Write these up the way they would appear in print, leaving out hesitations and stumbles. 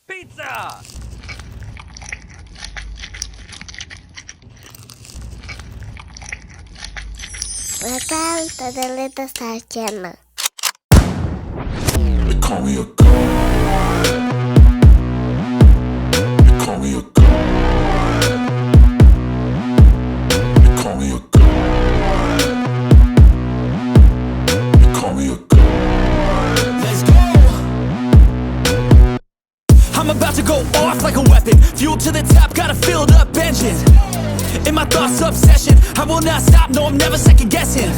Pizza! Welcome to the Little Star Channel. They call me a god. They call me a god. They call me a god. They call me a god. Let's go! I'm about to go off like a weapon. Fuel to the top, got a filled up engine. In my thoughts, obsession, I will not stop, no, I'm never second guessing.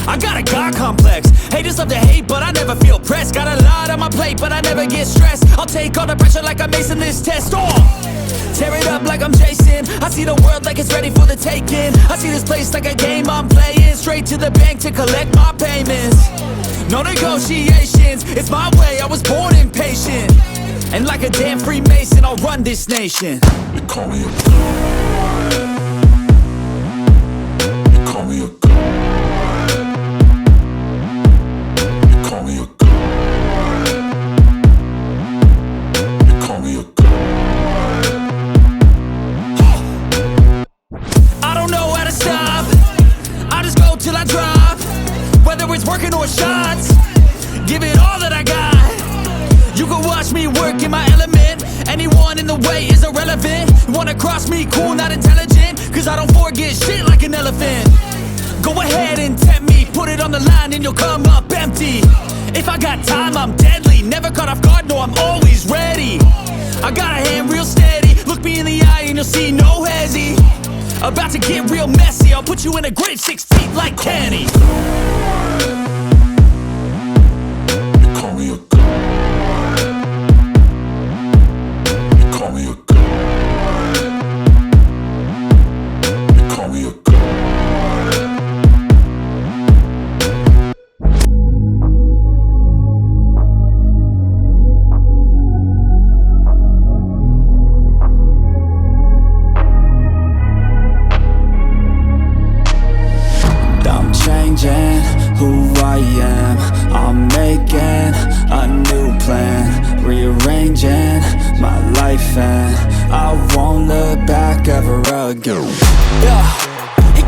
I got a God complex. Haters love to hate, but I never feel pressed. Got a lot on my plate, but I never get stressed. I'll take all the pressure like I'm acing this test. Tear it up like I'm Jason. I see the world like it's ready for the taking. I see this place like a game I'm playing. Straight to the bank to collect my payments. No negotiations, it's my way, I was born impatient. And like a damn Freemason, I'll run this nation. They call me a god. They call me a god. They call me a god. They call me a god. I don't know how to stop, I just go till I drop. Whether it's working or shots, give it all that I got. You can watch me work in my element. Anyone in the way is irrelevant. You wanna cross me, cool, not intelligent. Cause I don't forget shit like an elephant. Go ahead and tempt me, put it on the line and you'll come up empty. If I got time, I'm deadly. Never caught off guard, no, I'm always ready. I got a hand real steady. Look me in the eye and you'll see no hezzy. About to get real messy. I'll put you in a grave 6 feet like Kenny. They call me a god. They call me a god. They call me a god. I'm changing who I am. I'm making a new plan, rearranging my life, and I won't look back ever again.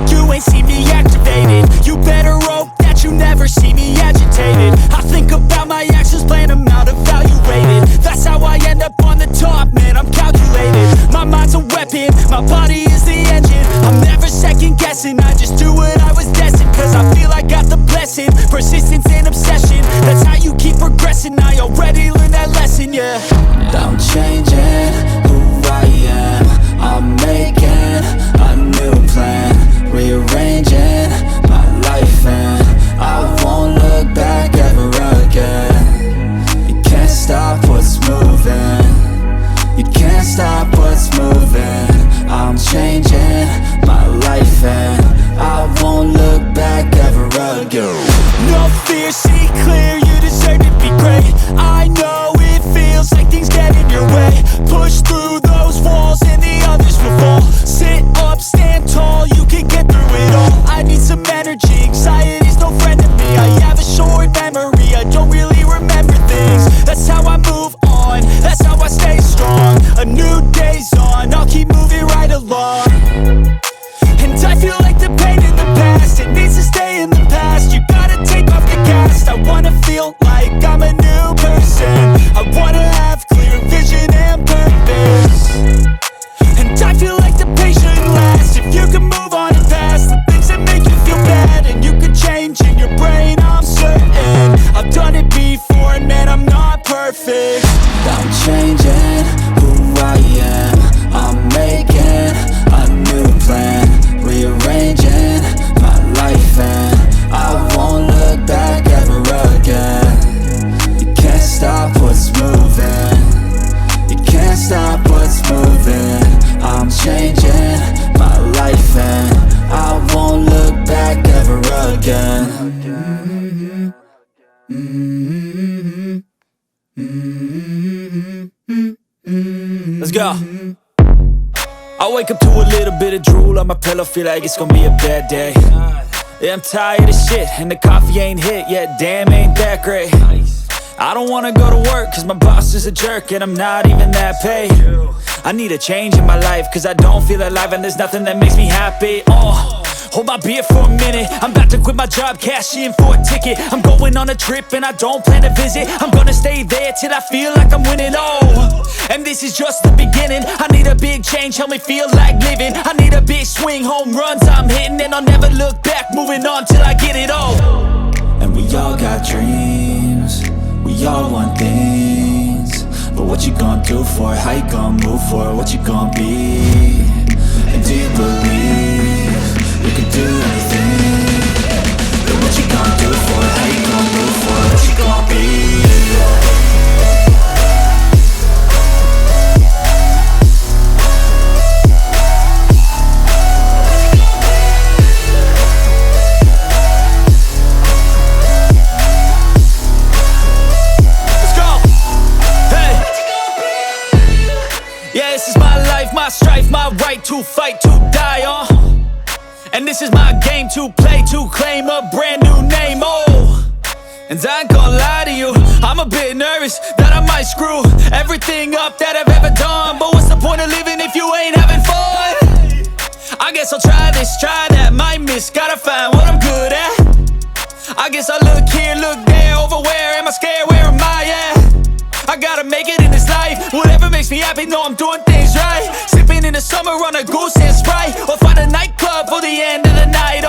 You ain't see me activated. You better hope that you never see me agitated. I think about my actions, plan them out, evaluated. That's how I end up on the top, man, I'm calculated. My mind's a weapon, my body is the engine. I'm never second guessing, I just do what I was destined. Cause I feel I got the blessing, persistence and obsession. That's how you keep progressing, I already learned that lesson, yeah. I'm changing who I am. I'm making a new plan, rearranging my life, and I won't look back ever again. You can't stop what's moving. You can't stop what's moving. I'm changing my life, and I won't look back ever again. No fear, see clear, you deserve to be great. I know it feels like things get in your way. Push through those walls and the others will fall. Sit up, stand tall, you can get through it all. I need some energy, anxiety's no friend to me. I have a short memory, I don't really remember things. That's how I move on, that's how I stay strong. A new day's on, I'll keep moving right along. And I feel like the pain in the past, it needs to stay in the past. You gotta take off the cast. I wanna feel like I'm a new person. I wanna have clear vision and purpose. And I feel like the pain shouldn't last. If you can move on and past the things that make you feel bad, and you can change in your brain, I'm certain. I've done it before and man, I'm not perfect. I'm changing who I am. I'm making a new plan, rearranging my life, and I won't look back ever again. You can't stop what's moving. You can't stop what's moving. I'm changing my life, and I won't look back ever again. Let's go. I wake up to a little bit of drool on my pillow, feel like it's gonna be a bad day. Yeah, I'm tired of shit, and the coffee ain't hit yet, damn, ain't that great. I don't wanna go to work cause my boss is a jerk and I'm not even that paid. I need a change in my life cause I don't feel alive and there's nothing that makes me happy. Hold my beer for a minute. I'm about to quit my job, cash in for a ticket. I'm going on a trip and I don't plan to visit. I'm gonna stay there till I feel like I'm winning. And this is just the beginning. I need a big change, help me feel like living. I need a big swing, home runs I'm hitting, and I'll never look back, moving on till I get it all. And we all got dreams, we all want things, but what you gonna do for it? How you gonna move for it? What you gonna be? And do you believe you can do anything? But what you gonna do for it? How you gonna move for it? What you gonna be? This is my life, my strife, my right to fight, to die on. And this is my game to play, to claim a brand new name, And I ain't gonna lie to you, I'm a bit nervous that I might screw everything up that I've ever done. But what's the point of living if you ain't having fun? I guess I'll try this, try that, might miss, gotta find what I'm good at. I guess I look here, look there, over where am I scared, where am I at? I gotta make it in this life. Whatever makes me happy, know I'm doing things right. Sipping in the summer on a goose and Sprite, or find a nightclub for the end of the night,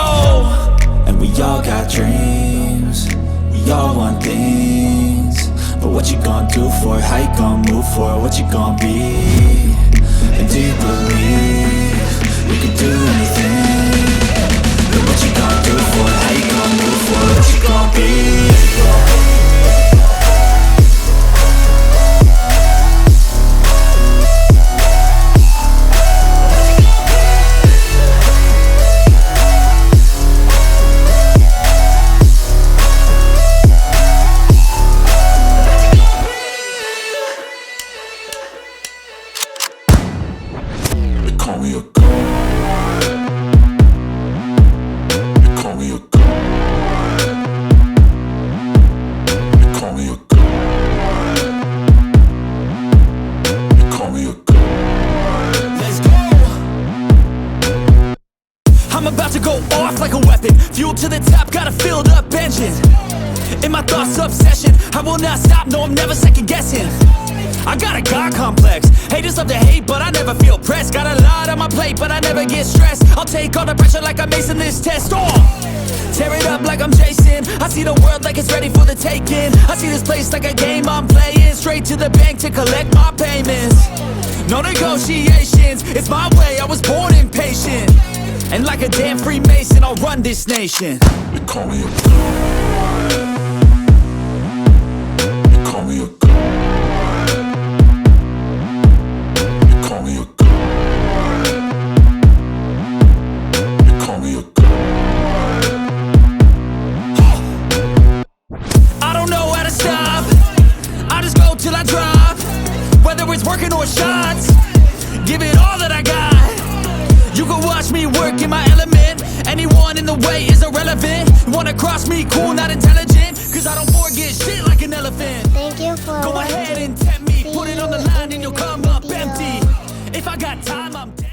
And we all got dreams, we all want things, but what you gonna do for it? How you gonna move for it? What you gonna be? And do you believe you can do anything? But what you gonna do for it? How you gonna move for it? What you gonna be? Call me a god. You call me a god. You call me a god. You call me a god. Let's go! I'm about to go off like a weapon, fuel to the top, got a filled up engine. In my thoughts, obsession, I will not stop, no, I'm never second guessing. I got a God complex, haters love to hate, but I never feel pressed. Got a lot on my plate, but I never get stressed. I'll take all the pressure like I'm acing this test. Tear it up like I'm Jason. I see the world like it's ready for the taking. I see this place like a game I'm playing. Straight to the bank to collect my payments. No negotiations, it's my way, I was born impatient. And like a damn Freemason, I'll run this nation. You call me a god. You call me a god. You call me a god. You call me a god. I don't know how to stop, I just go till I drop. Whether it's working or shots, give it all that I got. You can watch me work in my element. Anyone in the way is irrelevant. You wanna cross me, cool, not intelligent, cause I don't forget shit like an elephant. Thank you for Go watching. ahead and tempt me, See put it on the you line in and you'll the come up video. empty. If I got time, I'm dead.